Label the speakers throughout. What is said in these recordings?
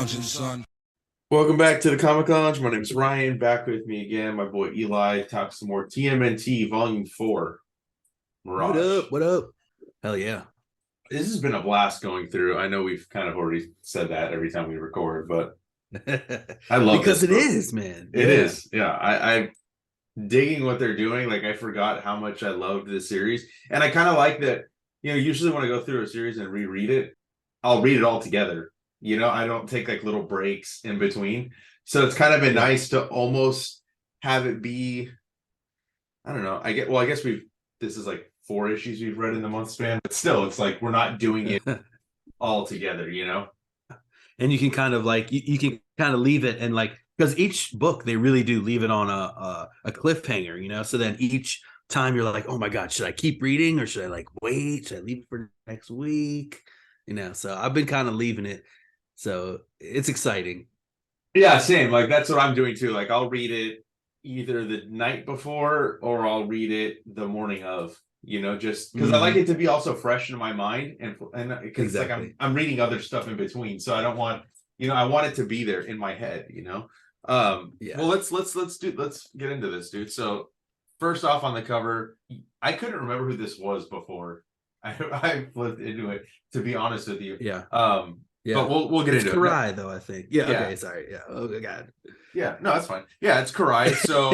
Speaker 1: lounging, son.
Speaker 2: Welcome back to the Comic Lounge. My name's Ryan. Back with me again, my boy Eli. Talk some more TMNT Vol.4. Mirage.
Speaker 3: What up? What up? Hell yeah.
Speaker 2: This has been a blast going through. I know we've kind of already said that every time we record, but I love
Speaker 3: because
Speaker 2: this
Speaker 3: it
Speaker 2: book.
Speaker 3: is, man.
Speaker 2: It is. Yeah. I digging what they're doing. Like, I forgot how much I loved this series. And I kind of like that, usually when I go through a series and reread it, I'll read it all together. I don't take like little breaks in between. So it's kind of been nice to almost have it be, I don't know. I guess this is like 4 issues we've read in the month span, but still it's like we're not doing it all together,
Speaker 3: And you can kind of like, you can kind of leave it and like, because each book, they really do leave it on a cliffhanger, so then each time you're like, oh my God, should I keep reading or should I like wait? Should I leave it for next week? So I've been kind of leaving it. So it's exciting.
Speaker 2: Yeah, same. Like, that's what I'm doing too. Like, I'll read it either the night before or I'll read it the morning of, just because I like it to be also fresh in my mind, and because
Speaker 3: exactly.
Speaker 2: like I'm reading other stuff in between, so I don't want, I want it to be there in my head, Well, let's get into this, dude. So first off, on the cover, I couldn't remember who this was before I flipped into it, to be honest with you.
Speaker 3: Yeah.
Speaker 2: Yeah, but we'll get into
Speaker 3: Karai,
Speaker 2: it.
Speaker 3: Though, I think. Yeah. Okay. Sorry. Yeah. Oh God.
Speaker 2: Yeah. No, that's fine. Yeah, it's Karai. So,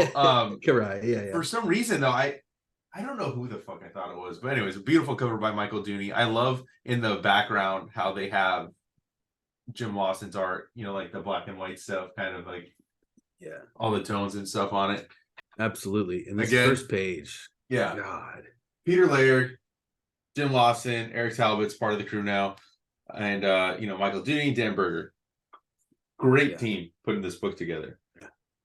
Speaker 3: Karai. Yeah.
Speaker 2: For some reason, though, I don't know who the fuck I thought it was, but anyways, a beautiful cover by Michael Dooney. I love in the background how they have Jim Lawson's art. Like the black and white stuff, kind of like all the tones and stuff on it.
Speaker 3: Absolutely. In this first page.
Speaker 2: Yeah.
Speaker 3: God.
Speaker 2: Peter Laird, Jim Lawson, Eric Talbot's part of the crew now. And Michael Dooney, Dan Berger. Great team putting this book together.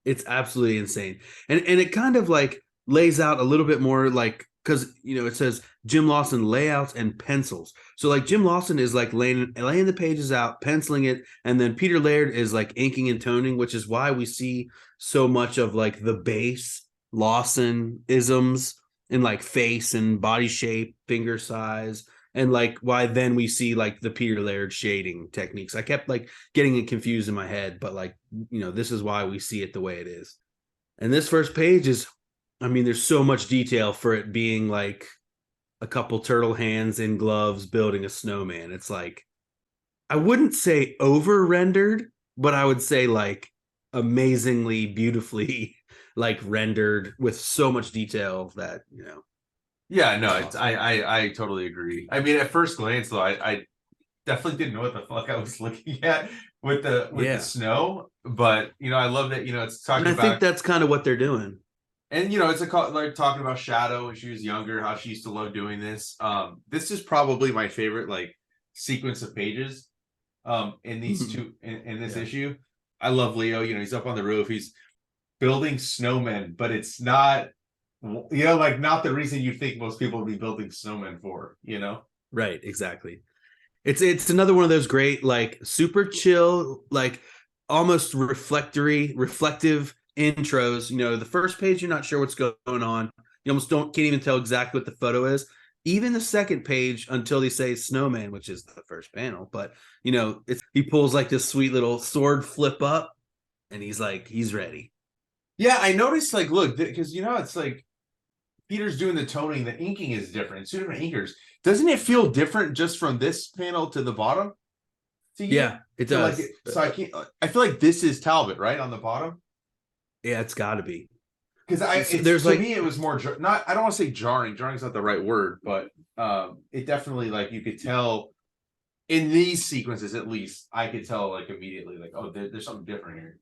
Speaker 3: It's absolutely insane. And it kind of like lays out a little bit more like, because it says Jim Lawson layouts and pencils. So like Jim Lawson is like laying the pages out, penciling it, and then Peter Laird is like inking and toning, which is why we see so much of like the base Lawson isms in like face and body shape, finger size. And like why then we see like the Peter Laird shading techniques. I kept like getting it confused in my head, but like, this is why we see it the way it is. And this first page is, there's so much detail for it being like a couple turtle hands in gloves building a snowman. It's like, I wouldn't say over rendered, but I would say like amazingly beautifully like rendered with so much detail that,
Speaker 2: Yeah, no, I totally agree. At first glance, though, I definitely didn't know what the fuck I was looking at with the snow. But I love that it's talking about.
Speaker 3: I think that's kind of what they're doing.
Speaker 2: And it's like talking about Shadow when she was younger, how she used to love doing this. This is probably my favorite like sequence of pages. In these two in this issue, I love Leo. He's up on the roof. He's building snowmen, but it's not. Like not the reason you think most people would be building snowmen for,
Speaker 3: Right, exactly. It's another one of those great, like super chill, like almost reflective intros. The first page, you're not sure what's going on. You almost can't even tell exactly what the photo is. Even the second page until they say snowman, which is the first panel. But, he pulls like this sweet little sword flip up and he's ready.
Speaker 2: Yeah, I noticed like, look, because, it's like, Peter's doing the toning, the inking is different. It's 2 different inkers. Doesn't it feel different just from this panel to the bottom?
Speaker 3: Yeah, it does.
Speaker 2: I feel like this is Talbot, right, on the bottom.
Speaker 3: Yeah, it's got to be.
Speaker 2: Because to me it was more not. I don't want to say jarring. Jarring's not the right word, but it definitely like you could tell in these sequences at least. I could tell like immediately like, oh, there's something different here.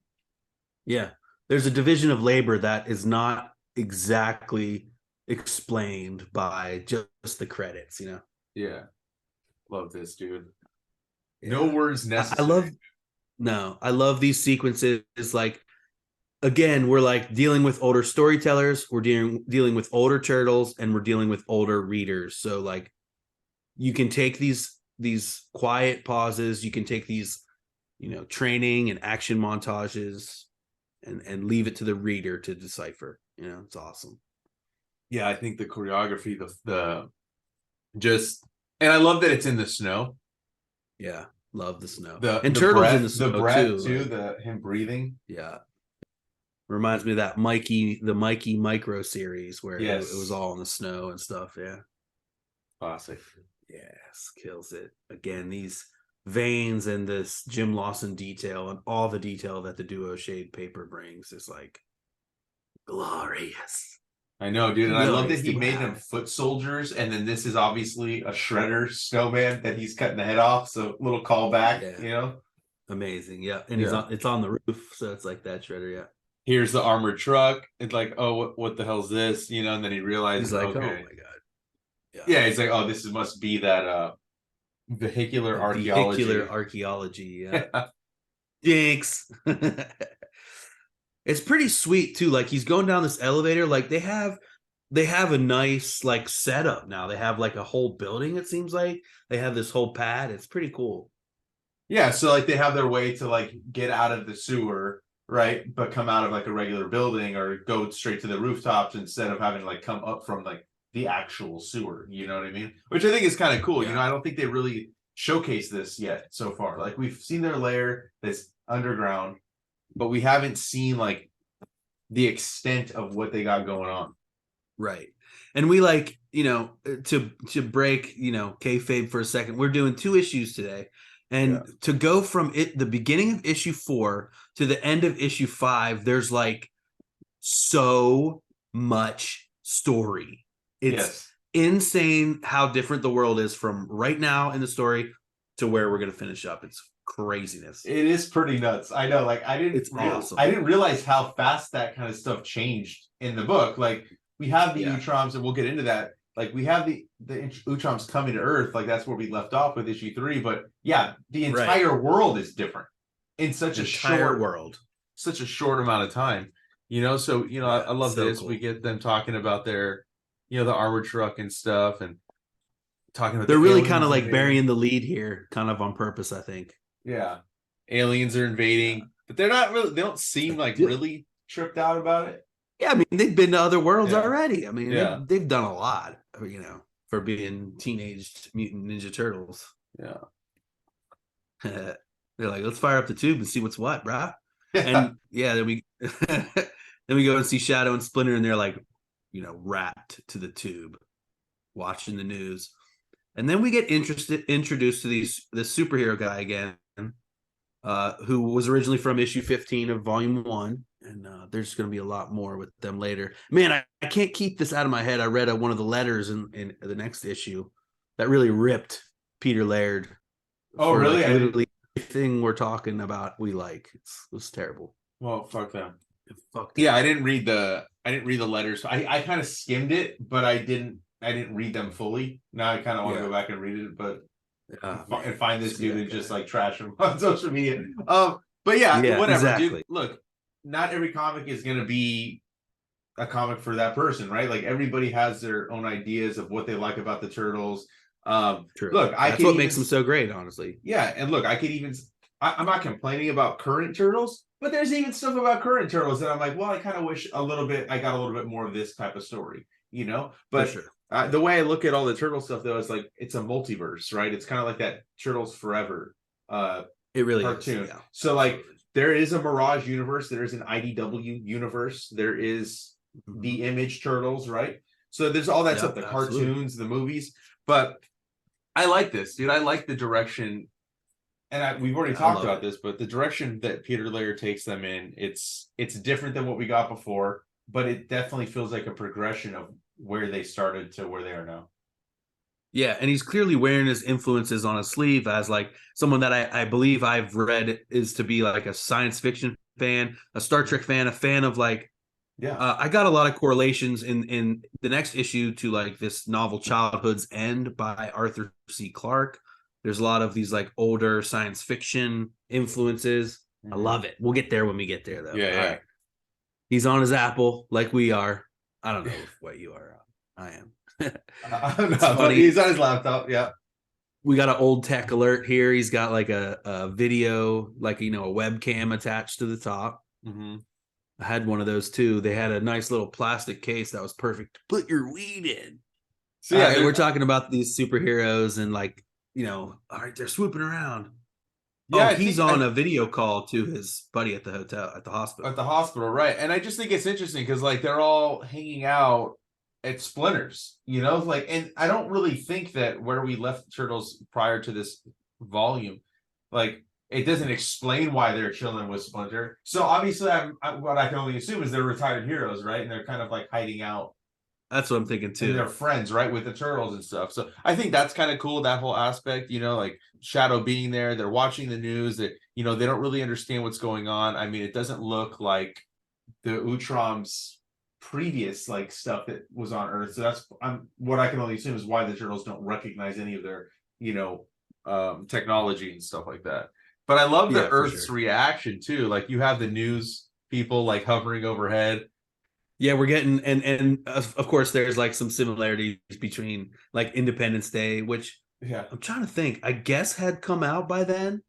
Speaker 3: Yeah, there's a division of labor that is not exactly explained by just the credits,
Speaker 2: Yeah, love this, dude. No words necessary.
Speaker 3: I love these sequences. Like, again, we're like dealing with older storytellers, we're dealing with older turtles, and we're dealing with older readers. So like you can take these quiet pauses, you can take these training and action montages and leave it to the reader to decipher. It's awesome.
Speaker 2: Yeah, I think the choreography, and I love that it's in the snow.
Speaker 3: Yeah. Love the snow.
Speaker 2: The
Speaker 3: And turtles in the
Speaker 2: the
Speaker 3: snow
Speaker 2: breath
Speaker 3: too.
Speaker 2: too,
Speaker 3: Like,
Speaker 2: the him breathing.
Speaker 3: yeah. Reminds me of that the Mikey Micro series where it was
Speaker 2: Yes.
Speaker 3: all in the snow and stuff. Yeah.
Speaker 2: Classic.
Speaker 3: Yes, kills it. Again, these veins and this Jim Lawson detail and all the detail that the duo shade paper brings is like glorious.
Speaker 2: I know, dude, and I love that
Speaker 3: Glorious
Speaker 2: he
Speaker 3: to
Speaker 2: made them
Speaker 3: behold.
Speaker 2: foot soldiers, and then this is obviously a shredder snowman that he's cutting the head off. So little callback,
Speaker 3: Yeah.
Speaker 2: you know.
Speaker 3: Amazing. Yeah. And
Speaker 2: Yeah.
Speaker 3: it's on the roof, so it's like that shredder, yeah.
Speaker 2: Here's the armored truck. It's like, oh, what the hell's this? You know, and then he realizes,
Speaker 3: He's like, oh
Speaker 2: okay,
Speaker 3: my God. Yeah.
Speaker 2: yeah, he's like, oh, this must be that vehicular
Speaker 3: The
Speaker 2: archaeology.
Speaker 3: vehicular archaeology. Yeah. Jinx. It's pretty sweet too. Like he's going down this elevator. Like they have a nice like setup now. They have like a whole building, it seems like. They have this whole pad. It's pretty cool.
Speaker 2: Yeah, so like they have their way to like get out of the sewer, right? But come out of like a regular building or go straight to the rooftops instead of having to like come up from like the actual sewer. You know what I mean? Which I think is kind of cool. You know,
Speaker 3: Yeah.
Speaker 2: I don't think they really showcased this yet so far. Like we've seen their lair that's underground, but we haven't seen like the extent of what they got going on.
Speaker 3: Right. And we like, to break, kayfabe for a second. We're doing 2 issues today. And to go from the beginning of issue 4 to the end of issue 5, there's like so much story. It's insane how different the world is from right now in the story to where we're going to finish up. It's craziness.
Speaker 2: It is pretty nuts. I know. Like I didn't realize how fast that kind of stuff changed in the book. Like we have the Utroms, and we'll get into that. Like we have the Utroms coming to Earth. Like that's where we left off with issue 3. But yeah, the entire world is different in such a short amount of time. You know, so I love this. Cool. We get them talking about their, the armored truck and stuff, and talking about.
Speaker 3: They're really kind of like burying the lead here, kind of on purpose, I think.
Speaker 2: Yeah, aliens are invading, but they're not really. They don't seem like really tripped out about it.
Speaker 3: Yeah, I mean they've been to other worlds already. I mean, they've done a lot, for being Teenage Mutant Ninja Turtles.
Speaker 2: Yeah,
Speaker 3: they're like, let's fire up the tube and see what's what, brah. And then we then we go and see Shadow and Splinter, and they're like, wrapped to the tube, watching the news. And then we get introduced to this superhero guy again, who was originally from issue 15 of volume 1. And there's going to be a lot more with them later. Man, I can't keep this out of my head. I read one of the letters in the next issue that really ripped Peter Laird.
Speaker 2: Oh, really?
Speaker 3: Like, literally everything we're talking about, we like. It was terrible.
Speaker 2: Well, fuck them. Yeah, I didn't read the letters. I kind of skimmed it, but I didn't read them fully. Now I kind of want to go back and read it, but and find this dude and just like trash him on social media. But yeah, whatever, exactly. Dude. Look, not every comic is going to be a comic for that person, right? Like everybody has their own ideas of what they like about the Turtles.
Speaker 3: True.
Speaker 2: Look,
Speaker 3: that's what makes them so great, honestly.
Speaker 2: Yeah, and look, I'm not complaining about current Turtles, but there's even stuff about current Turtles that I'm like, well, I kind of wish I got a little bit more of this type of story, But
Speaker 3: for sure.
Speaker 2: The way I look at all the Turtle stuff, though, is like it's a multiverse, right? It's kind of like that Turtles Forever
Speaker 3: it really
Speaker 2: cartoon.
Speaker 3: Is, yeah.
Speaker 2: So like there is a Mirage universe, there is an IDW universe, there is the Image Turtles, right? So there's all that stuff, the cartoons, the movies. But I like this, dude. I like the direction, and we've already talked about this, but the direction that Peter Laird takes them in, it's different than what we got before, but it definitely feels like a progression of where they started to where they are now.
Speaker 3: Yeah, and he's clearly wearing his influences on his sleeve as like someone that I believe I've read is to be like a science fiction fan, a Star Trek fan, a fan of like, I got a lot of correlations in the next issue to like this novel Childhood's End by Arthur C. Clarke. There's a lot of these like older science fiction influences. I love it. We'll get there when we get there, though.
Speaker 2: Yeah.
Speaker 3: Right. He's on his Apple like we are. I don't know what you are. I am.
Speaker 2: But he's on his laptop. Yeah.
Speaker 3: We got an old tech alert here. He's got like a video, like, a webcam attached to the top. I had one of those too. They had a nice little plastic case that was perfect to put your weed in. So we're talking about these superheroes and like, all right, they're swooping around.
Speaker 2: Yeah,
Speaker 3: Oh,
Speaker 2: I
Speaker 3: he's
Speaker 2: think
Speaker 3: on a video call to his buddy at the hotel at the
Speaker 2: at
Speaker 3: hospital.
Speaker 2: the hospital, right? And I just think it's interesting because like they're all hanging out at Splinters, like, and I don't really think that where we left the Turtles prior to this volume, like it doesn't explain why they're chilling with Splinter. So obviously, what I can only assume is they're retired heroes, right? And they're kind of like hiding out
Speaker 3: That's what I'm thinking
Speaker 2: and
Speaker 3: too.
Speaker 2: they're friends, right, with the turtles and stuff. So I think that's kind of cool, that whole aspect, like Shadow being there, they're watching the news, that they don't really understand what's going on. I mean, it doesn't look like the Utroms previous like stuff that was on Earth. So that's what I can only assume is why the turtles don't recognize any of their, technology and stuff like that. But I love the
Speaker 3: Yeah, for
Speaker 2: Earth's
Speaker 3: sure.
Speaker 2: reaction too. Like you have the news people like hovering overhead.
Speaker 3: Yeah, we're getting and of course there's like some similarities between like Independence Day, which
Speaker 2: Yeah.
Speaker 3: I'm trying to think. I guess had come out by then.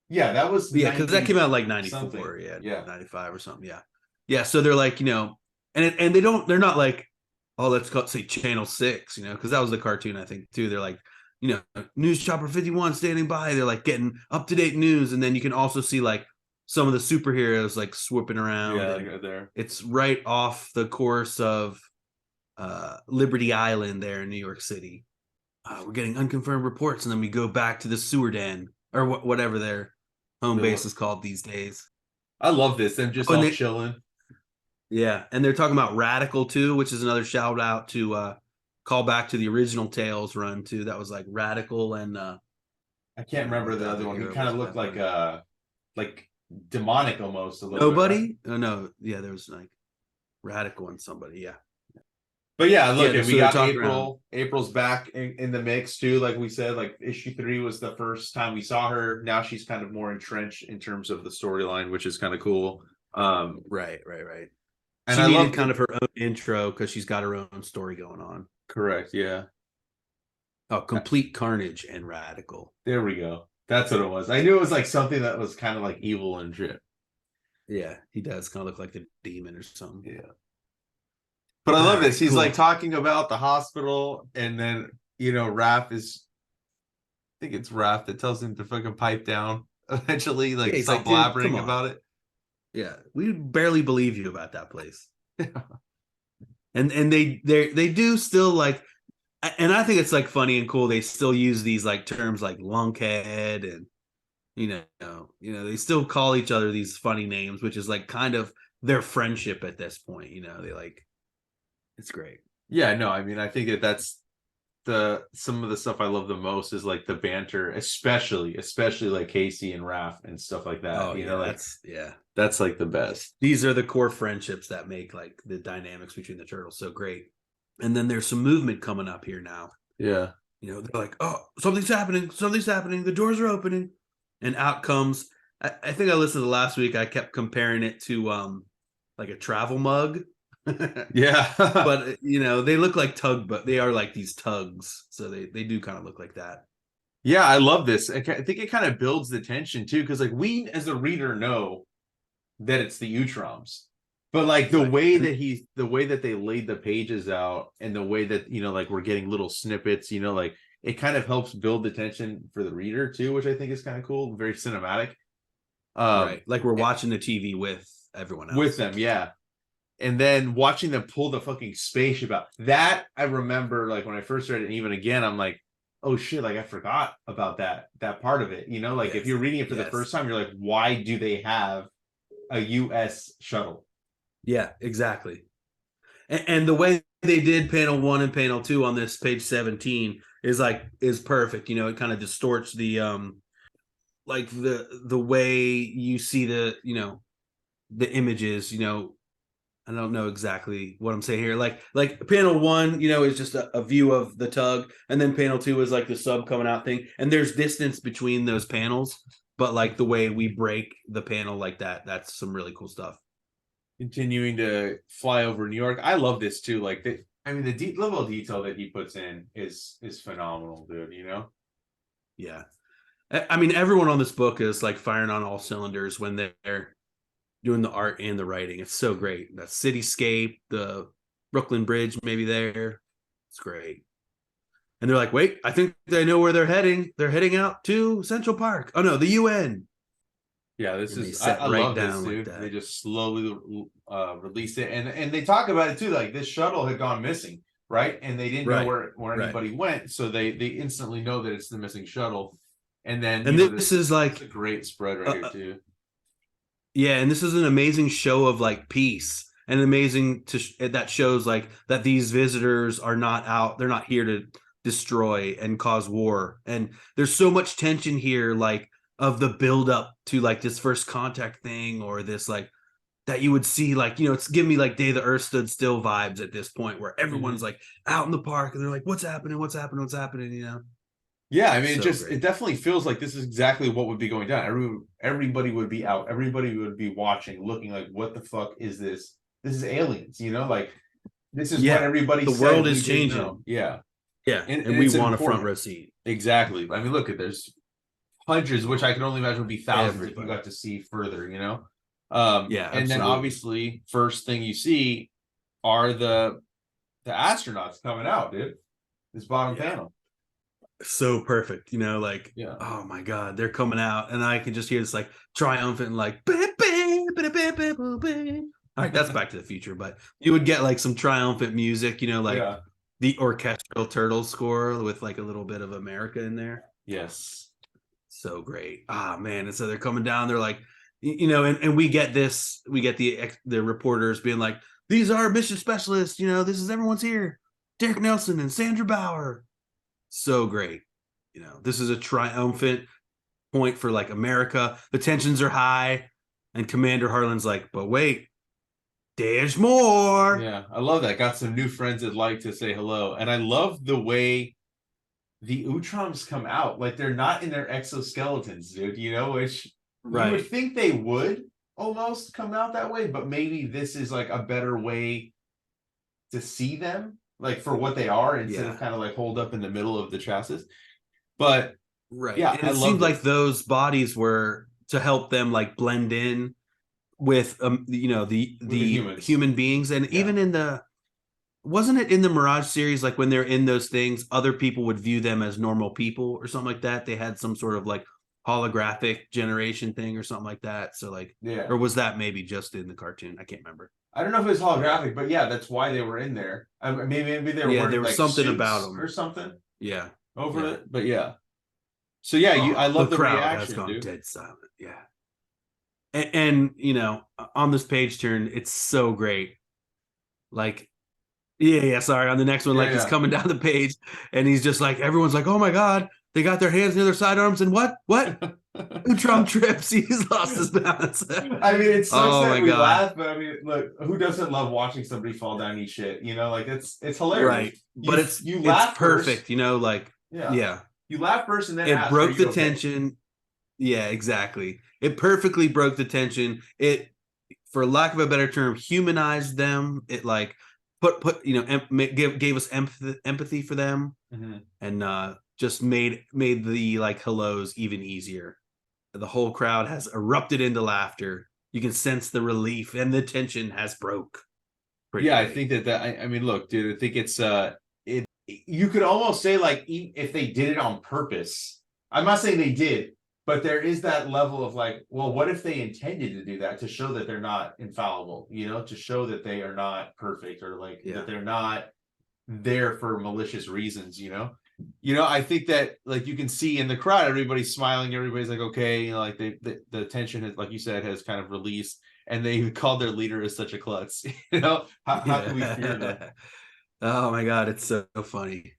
Speaker 2: Yeah, that was
Speaker 3: Yeah, because that came
Speaker 2: 90
Speaker 3: out like
Speaker 2: something.
Speaker 3: 94, yeah,
Speaker 2: Yeah.
Speaker 3: 95 or something. Yeah. Yeah. So they're like, and they're not like, oh, let's say Channel 6, because that was the cartoon, I think, too. They're like, News Chopper 51 standing by. They're like getting up to date news. And then you can also see like some of the superheroes like swooping around.
Speaker 2: Yeah,
Speaker 3: And
Speaker 2: right there.
Speaker 3: it's right off the course of Liberty Island there in New York City. We're getting unconfirmed reports. And then we go back to the sewer den or whatever their home base is called these days.
Speaker 2: I love this. Them just
Speaker 3: Oh, and
Speaker 2: all
Speaker 3: they,
Speaker 2: chilling.
Speaker 3: yeah, and they're talking about Radical too, which is another shout out to call back to the original Tales run too. That was like Radical and
Speaker 2: I
Speaker 3: I
Speaker 2: can't
Speaker 3: don't know
Speaker 2: remember
Speaker 3: what
Speaker 2: the
Speaker 3: the
Speaker 2: other
Speaker 3: other
Speaker 2: one. He
Speaker 3: hero
Speaker 2: kind
Speaker 3: was
Speaker 2: of
Speaker 3: in
Speaker 2: looked
Speaker 3: that one.
Speaker 2: like demonic almost a little bit, right?
Speaker 3: Nobody? Oh no, yeah, there was like Radical and somebody. Yeah,
Speaker 2: But yeah, look,
Speaker 3: yeah.
Speaker 2: and we
Speaker 3: So they're
Speaker 2: got
Speaker 3: talking around.
Speaker 2: April. April's back in the mix too. Like we said, like issue 3 was the first time we saw her. Now she's kind of more entrenched in terms of the storyline, which is kind of cool.
Speaker 3: Right, right, right.
Speaker 2: And
Speaker 3: She
Speaker 2: I
Speaker 3: needed
Speaker 2: love
Speaker 3: kind
Speaker 2: the
Speaker 3: of her own intro because she's got her own story going on.
Speaker 2: correct, yeah.
Speaker 3: Oh, Complete Carnage and Radical.
Speaker 2: There we go. That's what it was. I knew it was like something that was kind of like evil and shit.
Speaker 3: Yeah, he does kind of look like the demon or something.
Speaker 2: Yeah. But I
Speaker 3: All
Speaker 2: love this.
Speaker 3: right,
Speaker 2: He's like
Speaker 3: cool.
Speaker 2: talking about the hospital, and then Raph is, I think it's Raph that tells him to fucking pipe down eventually,
Speaker 3: Yeah,
Speaker 2: like
Speaker 3: he's
Speaker 2: stop
Speaker 3: like, dude, come
Speaker 2: blabbering
Speaker 3: on.
Speaker 2: about it.
Speaker 3: Yeah, we barely believe you about that place. And they do still like, and I think it's like funny and cool. They still use these like terms like lunkhead and they still call each other these funny names, which is like kind of their friendship at this point. They like it's great.
Speaker 2: Yeah, no, I mean, I think that's the some of the stuff I love the most is like the banter, especially like Casey and Raph and stuff like that.
Speaker 3: Oh yeah,
Speaker 2: Like
Speaker 3: yeah.
Speaker 2: that's like the best.
Speaker 3: These are the core friendships that make like the dynamics between the turtles so great. And then there's some movement coming up here now.
Speaker 2: Yeah.
Speaker 3: They're like, oh, something's happening, the doors are opening, and out comes. I think I listened to last week. I kept comparing it to like a travel mug,
Speaker 2: Yeah.
Speaker 3: but they look like tug, but they are like these tugs, so they do kind of look like that.
Speaker 2: Yeah, I love this. I think it kind of builds the tension too, because like we as a reader know that it's the Utroms. But like
Speaker 3: Right.
Speaker 2: the way that they laid the pages out and the way that, like we're getting little snippets, like it kind of helps build the tension for the reader too, which I think is kind of cool, very cinematic.
Speaker 3: Right, like we're watching the TV with everyone else.
Speaker 2: With them, yeah. And then watching them pull the fucking spaceship out. That I remember like when I first read it, and even again, I'm like, oh shit, like I forgot about that part of it. Like if
Speaker 3: Yes.
Speaker 2: you're reading it for the
Speaker 3: Yes.
Speaker 2: first time, you're like, why do they have a US shuttle?
Speaker 3: Yeah, exactly. And the way they did panel 1 and panel 2 on this page 17 is perfect. It kind of distorts the like the way you see the images. I don't know exactly what I'm saying here. Like panel 1, is just a view of the tug, and then panel 2 is like the sub coming out thing, and there's distance between those panels, but like the way we break the panel like that's some really cool stuff.
Speaker 2: Continuing to fly over New York. I love this too. Like the level of detail that he puts in is phenomenal, dude.
Speaker 3: Yeah. I mean, everyone on this book is like firing on all cylinders when they're doing the art and the writing. It's so great. That cityscape, the Brooklyn Bridge, maybe there. It's great. And they're like, wait, I think they know where they're heading. They're heading out to Central Park. Oh no, the UN.
Speaker 2: Yeah, this
Speaker 3: And they
Speaker 2: is
Speaker 3: sat
Speaker 2: I
Speaker 3: right
Speaker 2: love this,
Speaker 3: down like
Speaker 2: dude. They
Speaker 3: that.
Speaker 2: just slowly released it, and they talk about it too. Like this shuttle had gone missing, right? And they didn't know
Speaker 3: Right.
Speaker 2: where
Speaker 3: Right.
Speaker 2: anybody went, so they instantly know that it's the missing shuttle. And then
Speaker 3: And this is
Speaker 2: it's a
Speaker 3: like,
Speaker 2: great spread right here too.
Speaker 3: yeah, and this is an amazing show of like peace, and amazing that shows like that these visitors are not out, they're not here to destroy and cause war. And there's so much tension here, like of the build up to like this first contact thing, or this like that you would see, like, it's giving me like Day the Earth Stood Still vibes at this point, where everyone's like out in the park and they're like, what's happening, what's happening, what's happening.
Speaker 2: Yeah, I mean,
Speaker 3: So
Speaker 2: it
Speaker 3: great.
Speaker 2: definitely feels like this is exactly what would be going down. Everybody would be out. Everybody would be watching, looking like, what the fuck is this? This is aliens, like this is what
Speaker 3: Yeah,
Speaker 2: everybody
Speaker 3: the
Speaker 2: said
Speaker 3: world
Speaker 2: we
Speaker 3: is
Speaker 2: didn't know.
Speaker 3: changing.
Speaker 2: Yeah,
Speaker 3: Yeah,
Speaker 2: and
Speaker 3: and we
Speaker 2: it's
Speaker 3: want a front
Speaker 2: important.
Speaker 3: row seat.
Speaker 2: Exactly. I mean, look at there's hundreds, which
Speaker 3: Oh,
Speaker 2: I can only imagine would be thousands if you
Speaker 3: everybody.
Speaker 2: got to see further.
Speaker 3: Yeah,
Speaker 2: And then
Speaker 3: absolutely.
Speaker 2: obviously, first thing you see are the astronauts coming out, dude. This bottom
Speaker 3: Yeah,
Speaker 2: panel.
Speaker 3: so perfect. Like,
Speaker 2: Yeah.
Speaker 3: oh my god, they're coming out, and I can just hear this like triumphant, like, "Bah, bah, bah, bah, bah, bah, bah." All right, that's Back to the Future, but you would get like some triumphant music, like
Speaker 2: Yeah.
Speaker 3: the orchestral Turtles score with like a little bit of America in there.
Speaker 2: Yes.
Speaker 3: So great. Ah, man. And so they're coming down. They're like, and we get this, we get the reporters being like, these are mission specialists. This is everyone's here. Derek Nelson and Sandra Bauer. So great. This is a triumphant point for like America. The tensions are high. And Commander Harlan's like, but wait, there's more.
Speaker 2: Yeah. I love that. Got some new friends that like to say hello. And I love the way the Utroms come out. Like they're not in their exoskeletons, dude, which you would
Speaker 3: Right.
Speaker 2: think they would almost come out that way, but maybe this is like a better way to see them, like for what they are, instead of
Speaker 3: Yeah.
Speaker 2: kind of like hold up in the middle of the chassis. But
Speaker 3: Right.
Speaker 2: yeah,
Speaker 3: And
Speaker 2: I
Speaker 3: it
Speaker 2: love
Speaker 3: seemed like
Speaker 2: this.
Speaker 3: those bodies were to help them like blend in with
Speaker 2: With the
Speaker 3: the
Speaker 2: humans.
Speaker 3: human beings. And
Speaker 2: Yeah.
Speaker 3: even in the wasn't it in the Mirage series, like when they're in those things, other people would view them as normal people or something like that? They had some sort of like holographic generation thing or something like that. So like,
Speaker 2: Yeah.
Speaker 3: or was that maybe just in the cartoon? I can't remember.
Speaker 2: I don't know if it was
Speaker 3: Yeah.
Speaker 2: holographic, but yeah, that's why they were in there. Maybe they were
Speaker 3: Yeah,
Speaker 2: wearing
Speaker 3: there was
Speaker 2: like
Speaker 3: something about
Speaker 2: suits or
Speaker 3: them.
Speaker 2: something
Speaker 3: Yeah.
Speaker 2: over
Speaker 3: Yeah.
Speaker 2: it. But yeah. So yeah, I
Speaker 3: Oh, the
Speaker 2: love the
Speaker 3: crowd has
Speaker 2: reaction,
Speaker 3: gone
Speaker 2: dude.
Speaker 3: dead silent. Yeah. And on this page turn, it's so great. Like, yeah, sorry. On the next one,
Speaker 2: Yeah,
Speaker 3: like he's
Speaker 2: yeah.
Speaker 3: coming down the page and he's just like, everyone's like, oh my God, they got their hands near their sidearms and what? Utrom trips. He's lost his balance.
Speaker 2: I mean, it sucks
Speaker 3: Oh
Speaker 2: that
Speaker 3: my
Speaker 2: we
Speaker 3: God.
Speaker 2: laugh, but I mean, look, who doesn't love watching somebody fall down and eat shit? Like it's hilarious.
Speaker 3: Right. But
Speaker 2: You
Speaker 3: it's
Speaker 2: laugh first,
Speaker 3: perfect, like,
Speaker 2: yeah.
Speaker 3: yeah.
Speaker 2: You laugh first and then
Speaker 3: It
Speaker 2: ask, "Are
Speaker 3: broke the
Speaker 2: you okay?"
Speaker 3: tension. Yeah, exactly. It perfectly broke the tension. It, for lack of a better term, humanized them. It like put gave us empathy for them, and just made the like hellos even easier. The whole crowd has erupted into laughter. You can sense the relief, and the tension has broke. Pretty
Speaker 2: Yeah, I
Speaker 3: great.
Speaker 2: think I mean, look, dude, I think it's it you could almost say like if they did it on purpose. I'm not saying they did, but there is that level of like, well, what if they intended to do that to show that they're not infallible, to show that they are not perfect, or like
Speaker 3: Yeah.
Speaker 2: that they're not there for malicious reasons, I think that like you can see in the crowd, everybody's smiling, everybody's like, okay, like the tension has, like you said, has kind of released, and they called their leader as such a klutz. How can we fear them?
Speaker 3: Yeah. Oh my God, it's so funny.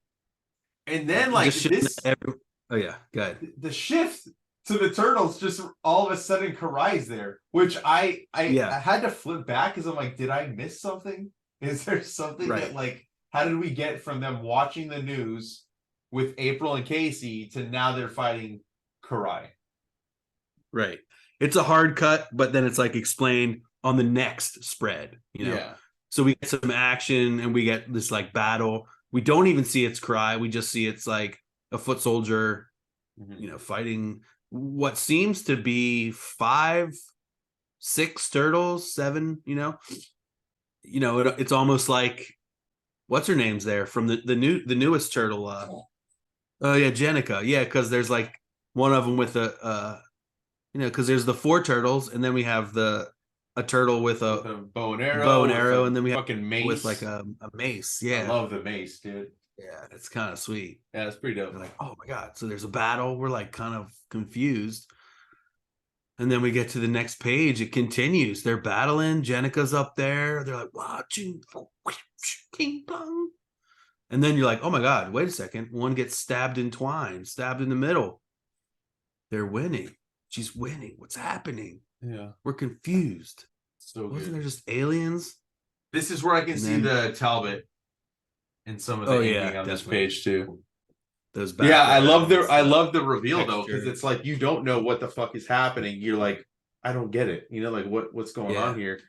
Speaker 2: And then
Speaker 3: Just
Speaker 2: like
Speaker 3: showing
Speaker 2: this,
Speaker 3: oh yeah, good.
Speaker 2: the shift to the turtles, just all of a sudden Karai's there, which I
Speaker 3: Yeah,
Speaker 2: had to flip back because I'm like, did I miss something? Is there something that
Speaker 3: right,
Speaker 2: like, how did we get from them watching the news with April and Casey to now they're fighting Karai?
Speaker 3: right. It's a hard cut, but then it's like explained on the next spread.
Speaker 2: Yeah.
Speaker 3: So we get some action and we get this like battle. We don't even see its cry. We just see it's like a foot soldier, fighting what seems to be 5, 6 turtles, 7. It's almost like what's her name's there from the newest turtle. Oh yeah, Jenica. Yeah, because there's like one of them with a because there's the 4 turtles, and then we have a turtle with
Speaker 2: With
Speaker 3: a
Speaker 2: a bow
Speaker 3: bow and
Speaker 2: with
Speaker 3: arrow,
Speaker 2: a
Speaker 3: and then we have
Speaker 2: fucking
Speaker 3: with like
Speaker 2: mace.
Speaker 3: a mace.
Speaker 2: I
Speaker 3: Yeah,
Speaker 2: love the mace, dude.
Speaker 3: yeah, it's kind of sweet.
Speaker 2: Yeah, it's pretty dope.
Speaker 3: They're like, oh my god! So there's a battle. We're like kind of confused, and then we get to the next page. It continues. They're battling. Jenica's up there. They're like watching, ping pong, and then you're like, oh my god! Wait a second. One gets stabbed in twine, stabbed in the middle. They're winning. She's winning. What's happening?
Speaker 2: Yeah,
Speaker 3: We're confused.
Speaker 2: so
Speaker 3: Wasn't
Speaker 2: good.
Speaker 3: there just aliens?
Speaker 2: This is where I can
Speaker 3: And
Speaker 2: see
Speaker 3: then,
Speaker 2: the Talbot in some of the
Speaker 3: oh
Speaker 2: inking
Speaker 3: yeah,
Speaker 2: on this
Speaker 3: definitely
Speaker 2: page too.
Speaker 3: those
Speaker 2: Yeah,
Speaker 3: backgrounds and
Speaker 2: I
Speaker 3: stuff.
Speaker 2: love the reveal though, because
Speaker 3: Texture.
Speaker 2: it's like you don't know what the fuck is happening. You're like, I don't get it. You know, like what's going on
Speaker 3: Yeah,
Speaker 2: here?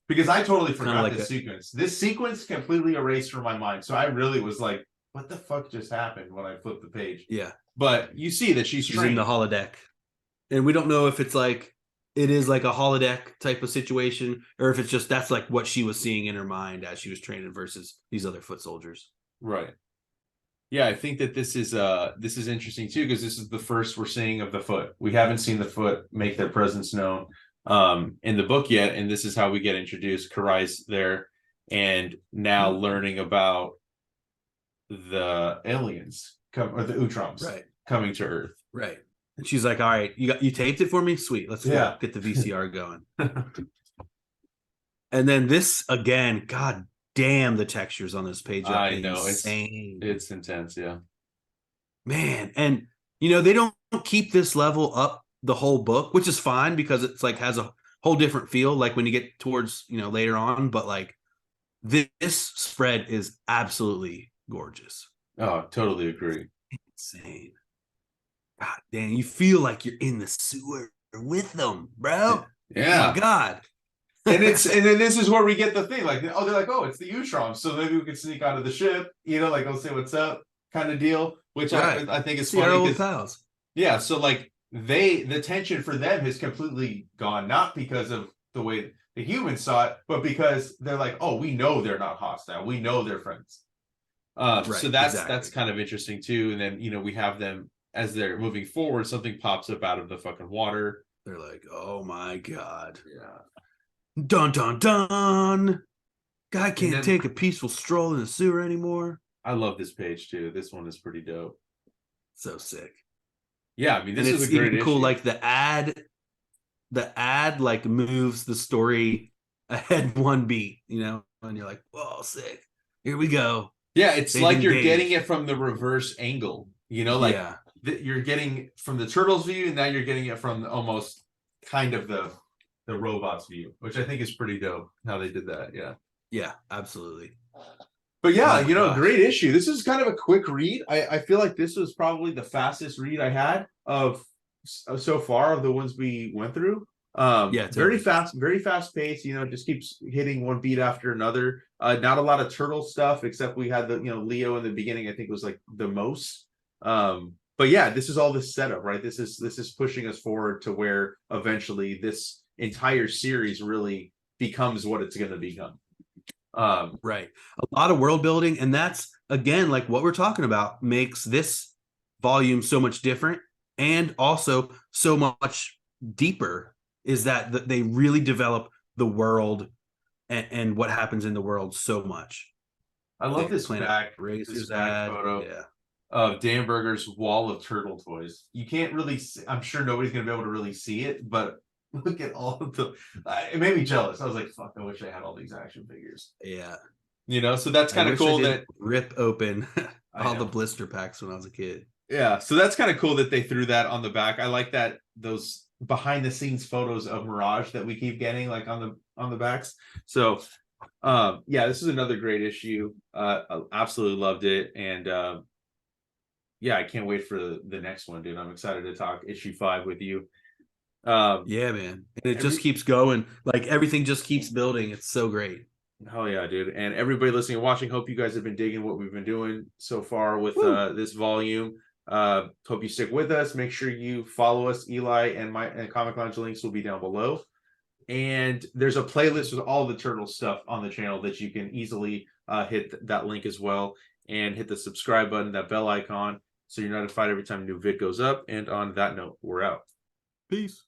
Speaker 2: Because I totally
Speaker 3: it's kind of
Speaker 2: forgot
Speaker 3: like
Speaker 2: this
Speaker 3: a
Speaker 2: sequence. This sequence completely erased from my mind. So I really was like, what the fuck just happened when I flipped the page?
Speaker 3: yeah.
Speaker 2: But you see that she's
Speaker 3: She's in the
Speaker 2: trained.
Speaker 3: holodeck, and we don't know if it's like it is like a holodeck type of situation, or if it's just that's like what she was seeing in her mind as she was training versus these other foot soldiers.
Speaker 2: Right. Yeah, I think that this is interesting too, because this is the first we're seeing of the foot. We haven't seen the foot make their presence known in the book yet, and this is how we get introduced. Karai's there, and now learning about the aliens come, or the Utroms
Speaker 3: Right,
Speaker 2: coming to Earth.
Speaker 3: right. And she's like, "All right, you taped it for me. Sweet, let's
Speaker 2: Yeah.
Speaker 3: go get the VCR going." And then this again, god damn, the textures on this page are
Speaker 2: I know
Speaker 3: insane.
Speaker 2: it's intense, yeah.
Speaker 3: Man, and they don't keep this level up the whole book, which is fine because it's like has a whole different feel like when you get towards later on, but like this spread is absolutely gorgeous.
Speaker 2: Oh, totally agree.
Speaker 3: Insane. God damn, you feel like you're in the sewer with them, bro. Oh my
Speaker 2: Yeah.
Speaker 3: god.
Speaker 2: And then this is where we get the thing, like, oh, they're like, oh, it's the Utroms, so maybe we could sneak out of the ship, like, I'll say what's up kind of deal, which
Speaker 3: Right.
Speaker 2: I think is
Speaker 3: See our
Speaker 2: funny
Speaker 3: old
Speaker 2: because
Speaker 3: pals.
Speaker 2: yeah, so like the tension for them has completely gone, not because of the way the humans saw it, but because they're like, oh, we know they're not hostile, we know they're friends. So
Speaker 3: Right,
Speaker 2: that's
Speaker 3: exactly.
Speaker 2: kind of interesting too. And then we have them as they're moving forward, something pops up out of the fucking water.
Speaker 3: They're like, oh my god.
Speaker 2: Yeah.
Speaker 3: Dun dun dun. Guy
Speaker 2: And
Speaker 3: can't
Speaker 2: then
Speaker 3: take a peaceful stroll in the sewer anymore.
Speaker 2: I love this page too. This one is pretty dope.
Speaker 3: So sick.
Speaker 2: Yeah, I mean,
Speaker 3: And
Speaker 2: this is a
Speaker 3: it's
Speaker 2: great
Speaker 3: even cool,
Speaker 2: issue.
Speaker 3: like the ad like moves the story ahead one beat, and you're like, whoa, sick. Here we go.
Speaker 2: Yeah, it's
Speaker 3: They've
Speaker 2: like you're getting
Speaker 3: engaged.
Speaker 2: it from the reverse angle, like
Speaker 3: Yeah.
Speaker 2: you're getting from the turtles view, and now you're getting it from almost kind of the robots view, which I think is pretty dope how they did that. Yeah.
Speaker 3: Yeah, absolutely.
Speaker 2: But yeah,
Speaker 3: Oh my gosh.
Speaker 2: great issue. This is kind of a quick read. I feel like this was probably the fastest read I had of so far of the ones we went through.
Speaker 3: Yeah,
Speaker 2: Very
Speaker 3: totally.
Speaker 2: fast, very fast pace. Just keeps hitting one beat after another. Not a lot of turtle stuff, except we had the Leo in the beginning. I think was like the most. But yeah, this is all the setup, right? This is pushing us forward to where eventually this entire series really becomes what it's going to become.
Speaker 3: Right. A lot of world building. And that's, again, like what we're talking about makes this volume so much different and also so much deeper is that they really develop the world and what happens in the world so much.
Speaker 2: I love
Speaker 3: They
Speaker 2: this
Speaker 3: Planet
Speaker 2: this
Speaker 3: Racers
Speaker 2: back
Speaker 3: ad.
Speaker 2: photo
Speaker 3: Yeah.
Speaker 2: of Dan Berger's wall of turtle toys. You can't really see, I'm sure nobody's gonna be able to really see it, but look at all of the it made me jealous. I was like, fuck, I wish I had all these action figures.
Speaker 3: Yeah.
Speaker 2: So that's
Speaker 3: I
Speaker 2: kind of
Speaker 3: wish I
Speaker 2: cool
Speaker 3: didn't
Speaker 2: that
Speaker 3: rip open
Speaker 2: I
Speaker 3: all the
Speaker 2: know.
Speaker 3: blister packs when I was a kid.
Speaker 2: Yeah, so that's kind of cool that they threw that on the back. I like that those behind the scenes photos of Mirage that we keep getting like on the backs. So yeah, this is another great issue. I absolutely loved it. And yeah, I can't wait for the next one, dude. I'm excited to talk issue 5 with you.
Speaker 3: Yeah, man. And it just
Speaker 2: Every
Speaker 3: keeps going. Like everything just keeps building. It's so great.
Speaker 2: Hell yeah, dude. And everybody listening and watching, hope you guys have been digging what we've been doing so far with
Speaker 3: Woo.
Speaker 2: this volume. Hope you stick with us. Make sure you follow us. Eli and Comic Lounge links will be down below. And there's a playlist with all the turtle stuff on the channel that you can easily hit that link as well and hit the subscribe button, that bell icon. so you're notified every time a new vid goes up. And on that note, we're out.
Speaker 3: Peace.